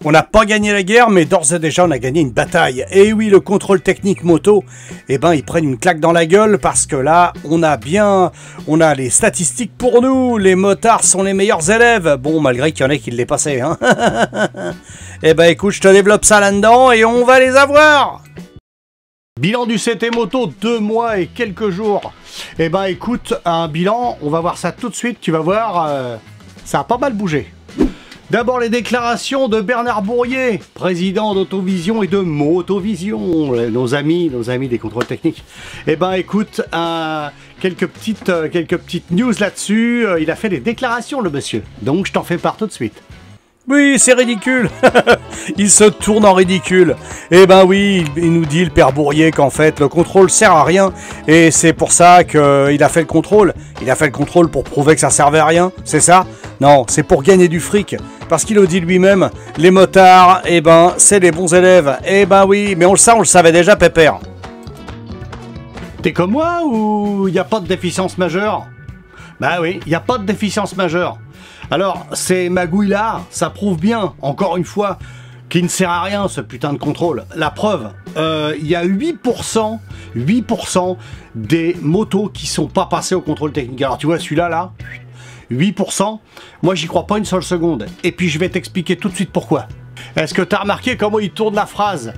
On n'a pas gagné la guerre, mais d'ores et déjà on a gagné une bataille. Et oui, le contrôle technique moto, eh ben ils prennent une claque dans la gueule parce que là, on a les statistiques pour nous. Les motards sont les meilleurs élèves. Bon, malgré qu'il y en ait qui l'est passé, hein. Eh ben écoute, je te développe ça là-dedans et on va les avoir. Bilan du CT Moto, 2 mois et quelques jours. Eh ben écoute, un bilan, on va voir ça tout de suite, tu vas voir, ça a pas mal bougé. D'abord les déclarations de Bernard Bourrier, président d'Autovision et de Motovision, nos amis des contrôles techniques. Eh ben écoute, quelques petites news là-dessus, il a fait des déclarations le monsieur, donc je t'en fais part tout de suite. Oui, c'est ridicule. Il se tourne en ridicule. Eh ben oui, il nous dit, le père Bourrier, qu'en fait, le contrôle sert à rien. Et c'est pour ça qu'il a fait le contrôle. Il a fait le contrôle pour prouver que ça servait à rien, c'est ça? Non, c'est pour gagner du fric. Parce qu'il le dit lui-même, les motards, eh ben, c'est les bons élèves. Eh ben oui, mais on le savait déjà, pépère. T'es comme moi ou il n'y a pas de déficience majeure? Bah oui, il n'y a pas de déficience majeure. Alors, ces magouilles-là, ça prouve bien, encore une fois, qu'il ne sert à rien, ce putain de contrôle. La preuve, il y a 8% des motos qui sont pas passées au contrôle technique. Alors, tu vois, celui-là, là, 8%, moi, j'y crois pas une seule seconde. Et puis, je vais t'expliquer tout de suite pourquoi. Est-ce que tu as remarqué comment il tourne la phrase?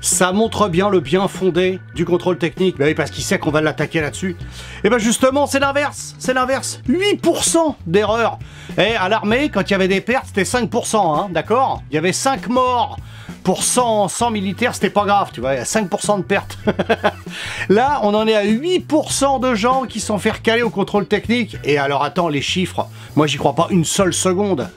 Ça montre bien le bien fondé du contrôle technique. Ben oui, parce qu'il sait qu'on va l'attaquer là-dessus. Et ben justement, c'est l'inverse. C'est l'inverse. 8% d'erreur. Et à l'armée, quand il y avait des pertes, c'était 5%, hein, d'accord? Il y avait 5 morts pour 100 militaires, c'était pas grave, tu vois, il y a 5% de pertes. Là, on en est à 8% de gens qui sont fait recaler au contrôle technique. Et alors, attends, les chiffres, moi, j'y crois pas une seule seconde.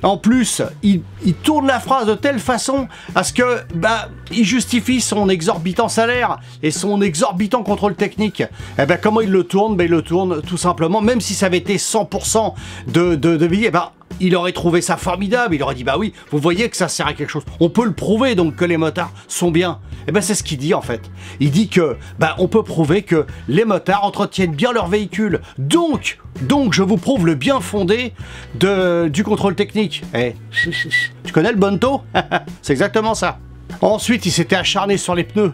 En plus, il tourne la phrase de telle façon à ce que, bah, il justifie son exorbitant salaire et son exorbitant contrôle technique. Et ben, comment il le tourne? Ben, il le tourne tout simplement, même si ça avait été 100% de billets, ben, il aurait trouvé ça formidable, il aurait dit bah oui, vous voyez que ça sert à quelque chose. On peut le prouver donc que les motards sont bien. Et ben c'est ce qu'il dit en fait. Il dit que bah on peut prouver que les motards entretiennent bien leur véhicule. Donc je vous prouve le bien fondé du contrôle technique. Eh, tu connais le Bonto? C'est exactement ça. Ensuite, il s'était acharné sur les pneus.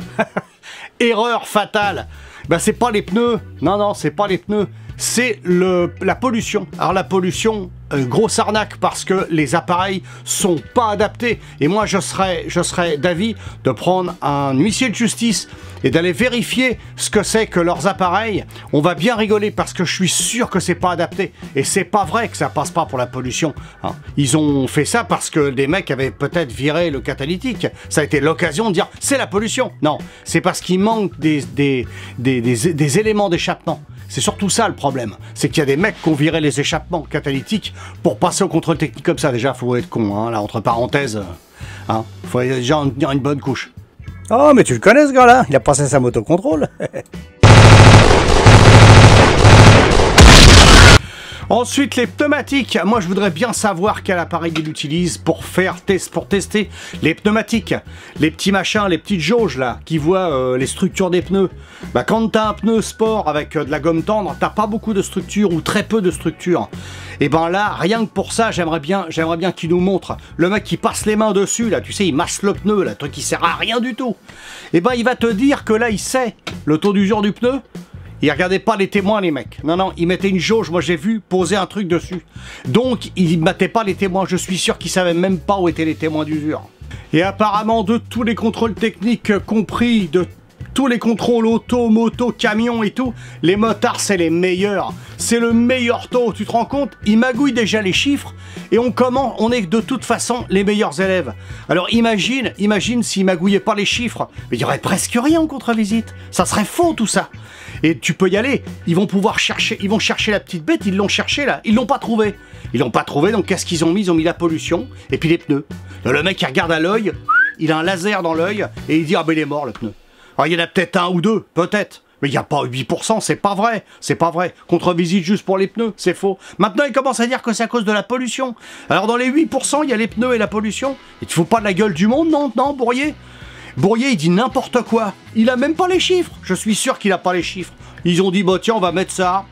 Erreur fatale. Ben c'est pas les pneus. Non, c'est pas les pneus. C'est la pollution. Alors la pollution, grosse arnaque parce que les appareils sont pas adaptés. Et moi je serais d'avis de prendre un huissier de justice et d'aller vérifier ce que c'est que leurs appareils. On va bien rigoler parce que je suis sûr que c'est pas adapté. Et c'est pas vrai que ça passe pas pour la pollution, hein. Ils ont fait ça parce que des mecs avaient peut-être viré le catalytique. Ça a été l'occasion de dire c'est la pollution. Non, c'est parce qu'il manque des éléments d'échappement. C'est surtout ça le problème, c'est qu'il y a des mecs qui ont viré les échappements catalytiques pour passer au contrôle technique comme ça. Déjà, faut être con, hein, là, entre parenthèses, hein, faut déjà en tenir une bonne couche. Oh, mais tu le connais ce gars-là, il a passé sa moto contrôle. Ensuite, les pneumatiques. Moi, je voudrais bien savoir quel appareil il utilise pour tester les pneumatiques. Les petits machins, les petites jauges, là, qui voient les structures des pneus. Bah, quand t'as un pneu sport avec de la gomme tendre, t'as pas beaucoup de structure ou très peu de structure. Et ben là, rien que pour ça, j'aimerais bien qu'il nous montre. Le mec qui passe les mains dessus, là, tu sais, il masse le pneu, là, truc qui sert à rien du tout. Et ben, il va te dire que là, il sait le taux d'usure du pneu. Ils regardaient pas les témoins, les mecs. Non, ils mettaient une jauge. Moi, j'ai vu poser un truc dessus. Donc, ils ne battaient pas les témoins. Je suis sûr qu'ils savaient même pas où étaient les témoins d'usure. Et apparemment, de tous les contrôles techniques compris, de tous les contrôles auto, moto, camion et tout, les motards, c'est les meilleurs. C'est le meilleur taux. Tu te rends compte? Ils magouillent déjà les chiffres et on est de toute façon les meilleurs élèves. Alors imagine s'ils magouillaient pas les chiffres. Mais il y aurait presque rien en contre-visite. Ça serait faux tout ça. Et tu peux y aller. Ils vont chercher la petite bête. Ils l'ont cherché là. Ils l'ont pas trouvé. Donc qu'est-ce qu'ils ont mis? Ils ont mis la pollution et puis les pneus. Le mec il regarde à l'œil. Il a un laser dans l'œil et il dit ah ben il est mort le pneu. Alors il y en a peut-être un ou deux, peut-être. Mais il n'y a pas 8%, c'est pas vrai. Contre-visite juste pour les pneus, c'est faux. Maintenant, il commence à dire que c'est à cause de la pollution. Alors dans les 8%, il y a les pneus et la pollution. Il te faut pas de la gueule du monde, non, Bourrier? Bourrier, il dit n'importe quoi. Il a même pas les chiffres. Je suis sûr qu'il a pas les chiffres. Ils ont dit, bah tiens, on va mettre ça.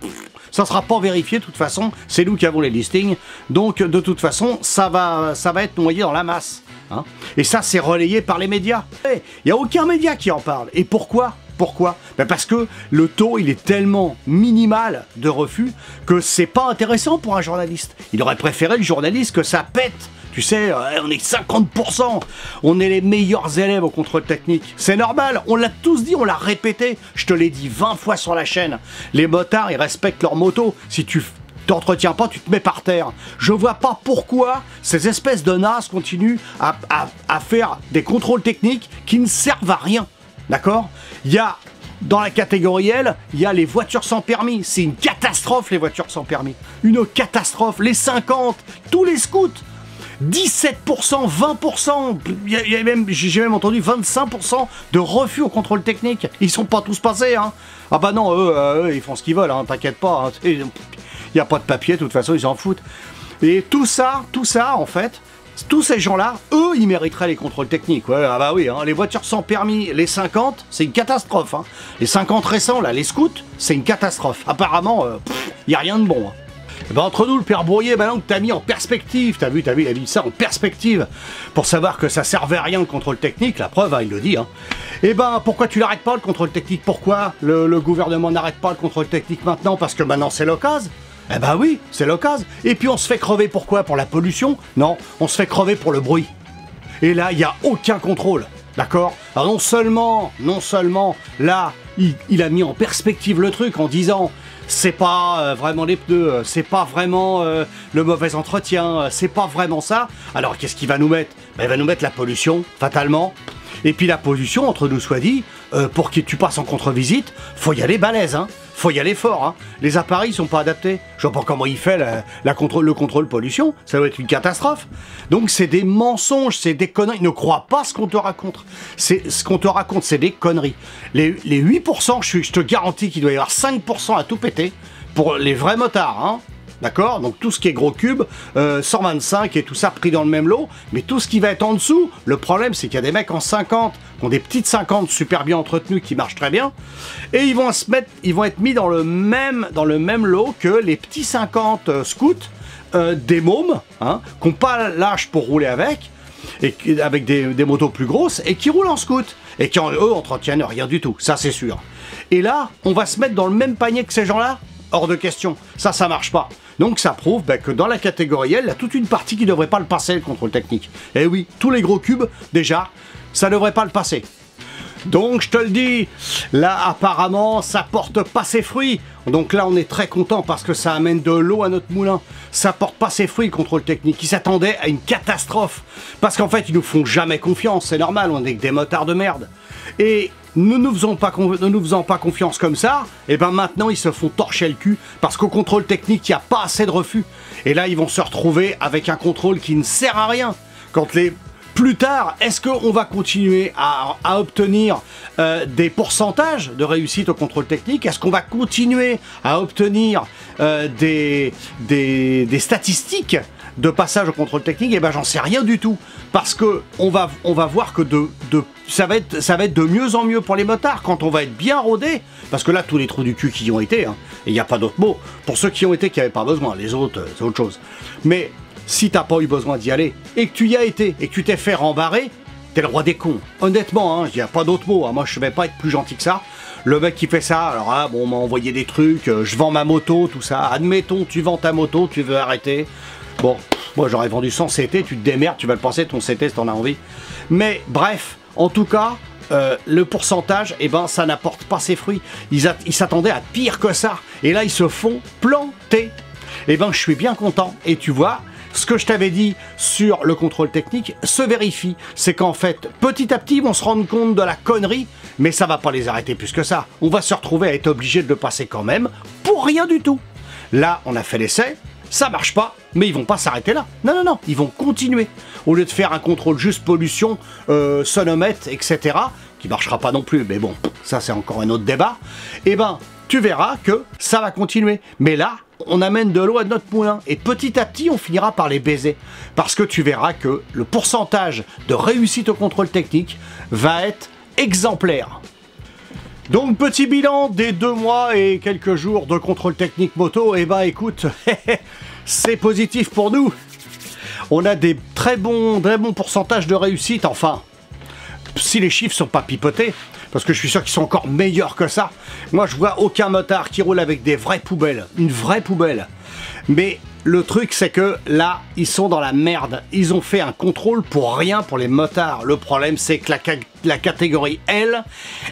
Ça sera pas vérifié, de toute façon. C'est nous qui avons les listings. Donc, de toute façon, ça va être noyé dans la masse. Hein. Et ça, c'est relayé par les médias. Il n'y a aucun média qui en parle. Et pourquoi ? Pourquoi ? Ben parce que le taux, il est tellement minimal de refus que c'est pas intéressant pour un journaliste. Il aurait préféré le journaliste que ça pète. Tu sais, on est 50%. On est les meilleurs élèves au contrôle technique. C'est normal, on l'a tous dit, on l'a répété. Je te l'ai dit 20 fois sur la chaîne. Les motards, ils respectent leur moto. Si tu t'entretiens pas, tu te mets par terre. Je vois pas pourquoi ces espèces de nazes continuent à faire des contrôles techniques qui ne servent à rien. D'accord ? Il y a, dans la catégorie L, il y a les voitures sans permis. C'est une catastrophe, les voitures sans permis. Une catastrophe. Les 50, tous les scouts. 17%, 20%, j'ai même entendu 25% de refus au contrôle technique. Ils sont pas tous passés, hein. Ah bah non, eux ils font ce qu'ils veulent, hein, t'inquiète pas. Hein. Il n'y a pas de papier, de toute façon, ils s'en foutent. Et tout ça, en fait, tous ces gens-là, eux, ils mériteraient les contrôles techniques. Ouais, ah bah oui, hein, les voitures sans permis, les 50, c'est une catastrophe. Hein. Les 50 récents, là, les scouts, c'est une catastrophe. Apparemment, il n'y a rien de bon. Hein. Et ben entre nous, le père Brouillet, maintenant que t'as mis en perspective, t'as vu, il a mis ça en perspective, pour savoir que ça servait à rien le contrôle technique, la preuve, hein, il le dit. Hein. Et ben pourquoi tu l'arrêtes pas le contrôle technique? Pourquoi le gouvernement n'arrête pas le contrôle technique maintenant? Parce que maintenant c'est l'occasion. Eh ben oui, c'est l'occasion. Et puis on se fait crever pourquoi? Pour la pollution? Non, on se fait crever pour le bruit. Et là, il n'y a aucun contrôle. D'accord? Alors non seulement, là, il a mis en perspective le truc en disant c'est pas vraiment les pneus, c'est pas vraiment le mauvais entretien, c'est pas vraiment ça. Alors qu'est-ce qu'il va nous mettre? Ben, il va nous mettre la pollution, fatalement. Et puis la pollution, entre nous soit dit, pour que tu passes en contre-visite, faut y aller balèze, hein. Faut y aller fort, hein. Les appareils sont pas adaptés. Je vois pas comment il fait le contrôle pollution. Ça doit être une catastrophe. Donc c'est des mensonges, c'est des conneries. Ne crois pas ce qu'on te raconte. Ce qu'on te raconte, c'est des conneries. Les 8%, je te garantis qu'il doit y avoir 5% à tout péter pour les vrais motards, hein. D'accord? Donc tout ce qui est gros cube, 125 et tout ça pris dans le même lot, mais tout ce qui va être en dessous, le problème c'est qu'il y a des mecs en 50, qui ont des petites 50 super bien entretenues, qui marchent très bien, et ils vont être mis dans le même lot que les petits 50 scouts, des mômes, hein, qui n'ont pas l'âge pour rouler avec des motos plus grosses, et qui roulent en scout, et qui eux entretiennent rien du tout, ça c'est sûr. Et là, on va se mettre dans le même panier que ces gens-là? Hors de question, ça marche pas. Donc ça prouve que dans la catégorie L, il y a toute une partie qui ne devrait pas le passer, le contrôle technique. Et oui, tous les gros cubes, déjà, ça ne devrait pas le passer. Donc je te le dis, là apparemment ça porte pas ses fruits. Donc là on est très content parce que ça amène de l'eau à notre moulin. Ça porte pas ses fruits le contrôle technique. Ils s'attendaient à une catastrophe. Parce qu'en fait ils nous font jamais confiance, c'est normal, on est que des motards de merde. Et ne nous faisant pas confiance comme ça, et ben maintenant ils se font torcher le cul parce qu'au contrôle technique il n'y a pas assez de refus. Et là ils vont se retrouver avec un contrôle qui ne sert à rien. Plus tard, est-ce qu'on va continuer à obtenir des pourcentages de réussite au contrôle technique? Est-ce qu'on va continuer à obtenir des statistiques de passage au contrôle technique? Eh ben j'en sais rien du tout. Parce que on va voir que ça va être de mieux en mieux pour les motards quand on va être bien rodé. Parce que là, tous les trous du cul qui y ont été, hein, et il n'y a pas d'autre mot. Pour ceux qui ont été, qui n'avaient pas besoin, les autres, c'est autre chose. Mais si t'as pas eu besoin d'y aller, et que tu y as été, et que tu t'es fait rembarrer, t'es le roi des cons. Honnêtement, il n'y a pas d'autre mot. Hein. Moi, je ne vais pas être plus gentil que ça. Le mec qui fait ça, alors on m'a envoyé des trucs, je vends ma moto, tout ça. Admettons, tu vends ta moto, tu veux arrêter. Bon, moi j'aurais vendu 100 CT, tu te démerdes, tu vas le passer ton CT si t'en as envie. Mais bref, en tout cas, le pourcentage, eh ben ça n'apporte pas ses fruits. Ils s'attendaient à pire que ça. Et là, ils se font planter. Eh ben, je suis bien content. Et tu vois, ce que je t'avais dit sur le contrôle technique se vérifie. C'est qu'en fait, petit à petit, ils vont se rendre compte de la connerie, mais ça va pas les arrêter plus que ça. On va se retrouver à être obligé de le passer quand même, pour rien du tout. Là, on a fait l'essai, ça marche pas, mais ils vont pas s'arrêter là. Non, ils vont continuer. Au lieu de faire un contrôle juste pollution, sonomètre, etc., qui marchera pas non plus, mais bon, ça c'est encore un autre débat, eh ben, tu verras que ça va continuer. Mais là, on amène de l'eau à notre moulin, et petit à petit, on finira par les baiser. Parce que tu verras que le pourcentage de réussite au contrôle technique va être exemplaire. Donc, petit bilan des 2 mois et quelques jours de contrôle technique moto, eh ben écoute, c'est positif pour nous. On a des très bons pourcentages de réussite, enfin, si les chiffres sont pas pipotés, parce que je suis sûr qu'ils sont encore meilleurs que ça. Moi, je vois aucun motard qui roule avec des vraies poubelles, une vraie poubelle. Mais le truc, c'est que là, ils sont dans la merde. Ils ont fait un contrôle pour rien pour les motards. Le problème, c'est que la catégorie L,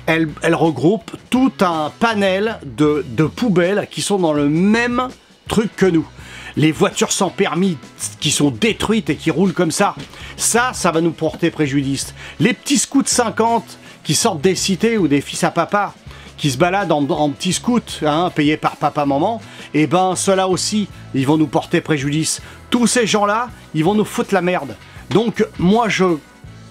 elle regroupe tout un panel de poubelles qui sont dans le même truc que nous. Les voitures sans permis qui sont détruites et qui roulent comme ça, ça va nous porter préjudice. Les petits scouts 50 qui sortent des cités ou des fils à papa, qui se baladent en petits scouts, hein, payés par papa-maman, et ben ceux-là aussi, ils vont nous porter préjudice. Tous ces gens-là, ils vont nous foutre la merde. Donc moi, je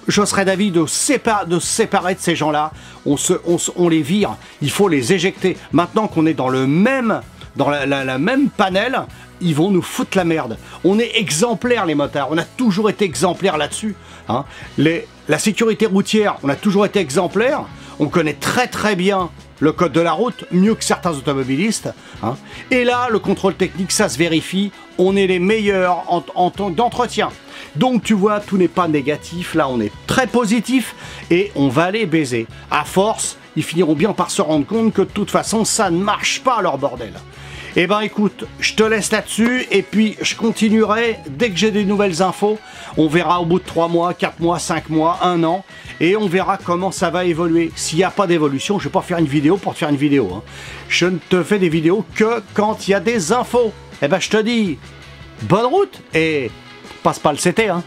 serais d'avis de séparer de ces gens-là. On les vire, il faut les éjecter. Maintenant qu'on est dans le même... dans la même panel, ils vont nous foutre la merde. On est exemplaires, les motards. On a toujours été exemplaires là-dessus. Hein. La sécurité routière, on a toujours été exemplaires. On connaît très bien le code de la route, mieux que certains automobilistes. Hein. Et là, le contrôle technique, ça se vérifie. On est les meilleurs en temps d'entretien. Donc tu vois, tout n'est pas négatif. Là, on est très positif et on va les baiser. À force, ils finiront bien par se rendre compte que de toute façon, ça ne marche pas, leur bordel. Eh ben écoute, je te laisse là-dessus et puis je continuerai dès que j'ai des nouvelles infos. On verra au bout de 3 mois, 4 mois, 5 mois, 1 an et on verra comment ça va évoluer. S'il n'y a pas d'évolution, je ne vais pas faire une vidéo pour te faire une vidéo. Hein. Je ne te fais des vidéos que quand il y a des infos. Eh ben je te dis, bonne route et passe pas le CT. Hein.